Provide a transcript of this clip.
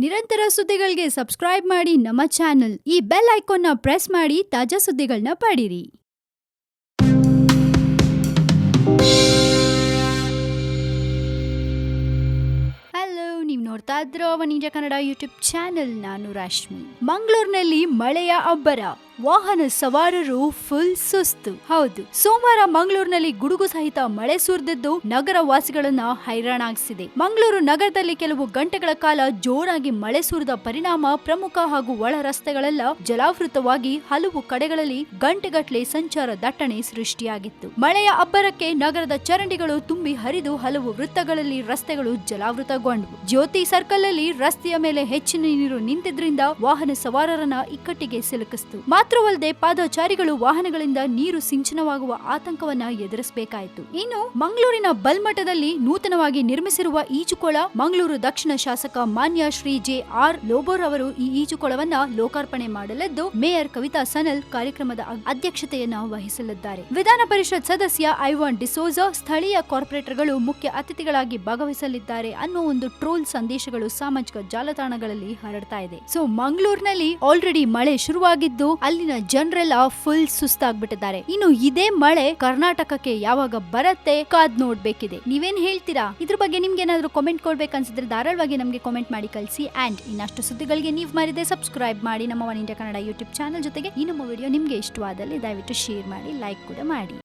ನಿರಂತರ ಸುದ್ದಿಗಳಿಗೆ ಸಬ್ಸ್ಕ್ರೈಬ್ ಮಾಡಿ ನಮ್ಮ ಚಾನೆಲ್. ಈ ಬೆಲ್ ಐಕಾನ್ನ ಪ್ರೆಸ್ ಮಾಡಿ ತಾಜಾ ಸುದ್ದಿಗಳನ್ನ ಪಡೀರಿ. ನೀವು ನೋಡ್ತಾ ಇದ್ರೋ ವನಿಜ ಕನ್ನಡ ಯೂಟ್ಯೂಬ್ ಚಾನೆಲ್. ನಾನು ರಾಶ್ಮಿ. ಮಂಗಳೂರಿನಲ್ಲಿ ಮಳೆಯ ಅಬ್ಬರ, ವಾಹನ ಸವಾರರು ಫುಲ್ ಸುಸ್ತು. ಹೌದು, ಸೋಮವಾರ ಮಂಗಳೂರಿನಲ್ಲಿ ಗುಡುಗು ಸಹಿತ ಮಳೆ ಸುರಿದಿದ್ದು ನಗರ ವಾಸಿಗಳನ್ನ ಹೈರಾಣಾಗಿಸಿದೆ. ಮಂಗಳೂರು ನಗರದಲ್ಲಿ ಕೆಲವು ಗಂಟೆಗಳ ಕಾಲ ಜೋರಾಗಿ ಮಳೆ ಸುರಿದ ಪರಿಣಾಮ ಪ್ರಮುಖ ಹಾಗೂ ಒಳ ರಸ್ತೆಗಳೆಲ್ಲ ಜಲಾವೃತವಾಗಿ ಹಲವು ಕಡೆಗಳಲ್ಲಿ ಗಂಟೆಗಟ್ಟಲೆ ಸಂಚಾರ ದಟ್ಟಣೆ ಸೃಷ್ಟಿಯಾಗಿತ್ತು. ಮಳೆಯ ಅಬ್ಬರಕ್ಕೆ ನಗರದ ಚರಂಡಿಗಳು ತುಂಬಿ ಹರಿದು ಹಲವು ವೃತ್ತಗಳಲ್ಲಿ ರಸ್ತೆಗಳು ಜಲಾವೃತಗೊಂಡವು. ಜ್ಯೋತಿ ಸರ್ಕಲ್ ಅಲ್ಲಿ ರಸ್ತೆಯ ಮೇಲೆ ಹೆಚ್ಚಿನ ನೀರು ನಿಂತಿದ್ರಿಂದ ವಾಹನ ಸವಾರರನ್ನ ಇಕ್ಕಟ್ಟಿಗೆ ಸಿಲುಕಿಸಿತು. ಮಾತ್ರವಲ್ಲದೆ ಪಾದಚಾರಿಗಳು ವಾಹನಗಳಿಂದ ನೀರು ಸಿಂಚನವಾಗುವ ಆತಂಕವನ್ನ ಎದುರಿಸಬೇಕಾಯಿತು. ಇನ್ನು ಮಂಗಳೂರಿನ ಬಲ್ಮಠದಲ್ಲಿ ನೂತನವಾಗಿ ನಿರ್ಮಿಸಿರುವ ಈಜುಕೊಳ, ಮಂಗಳೂರು ದಕ್ಷಿಣ ಶಾಸಕ ಮಾನ್ಯ ಶ್ರೀ ಜೆ.ಆರ್. ಲೋಬೋರ್ ಅವರು ಈ ಈಜುಕೊಳವನ್ನ ಲೋಕಾರ್ಪಣೆ ಮಾಡಲಿದ್ದು, ಮೇಯರ್ ಕವಿತಾ ಸನಲ್ ಕಾರ್ಯಕ್ರಮದ ಅಧ್ಯಕ್ಷತೆಯನ್ನ ವಹಿಸಲಿದ್ದಾರೆ. ವಿಧಾನ ಪರಿಷತ್ ಸದಸ್ಯ ಐವಾನ್ ಡಿಸೋಜಾ, ಸ್ಥಳೀಯ ಕಾರ್ಪೊರೇಟರ್ಗಳು ಮುಖ್ಯ ಅತಿಥಿಗಳಾಗಿ ಭಾಗವಹಿಸಲಿದ್ದಾರೆ ಅನ್ನೋ ಒಂದು ಟ್ರೋಲ್ ಸಂದೇಶಗಳು ಸಾಮಾಜಿಕ ಜಾಲತಾಣಗಳಲ್ಲಿ ಹರಡ್ತಾ ಇದೆ. ಸೊ ಮಂಗಳೂರಿನಲ್ಲಿ ಆಲ್ರೆಡಿ ಮಳೆ ಶುರುವಾಗಿದ್ದು ಅಲ್ಲಿನ ಜನರೆಲ್ಲ ಫುಲ್ ಸುಸ್ತಾಗ್ಬಿಟ್ಟಿದ್ದಾರೆ. ಇನ್ನು ಇದೇ ಮಳೆ ಕರ್ನಾಟಕಕ್ಕೆ ಯಾವಾಗ ಬರುತ್ತೆ ಕಾದ್ ನೋಡ್ಬೇಕಿದೆ. ನೀವೇನ್ ಹೇಳ್ತೀರಾ? ಇದ್ರ ಬಗ್ಗೆ ನಿಮ್ಗೆ ಏನಾದ್ರು ಕಾಮೆಂಟ್ ಕೊಡ್ಬೇಕನ್ಸಿದ್ರೆ ಧಾರಾಳವಾಗಿ ನಮ್ಗೆ ಕಾಮೆಂಟ್ ಮಾಡಿ ಕಳಿಸಿ. ಅಂಡ್ ಇನ್ನಷ್ಟು ಸುದ್ದಿಗಳಿಗೆ ನೀವು ಮರಿದೆ ಸಬ್ಸ್ಕ್ರೈಬ್ ಮಾಡಿ ನಮ್ಮ one India Kannada YouTube channel. ಜೊತೆಗೆ ಈ ನಮ್ಮ ವಿಡಿಯೋ ನಿಮ್ಗೆ ಇಷ್ಟವಾದಲ್ಲಿ ದಯವಿಟ್ಟು ಶೇರ್ ಮಾಡಿ, ಲೈಕ್ ಕೂಡ ಮಾಡಿ.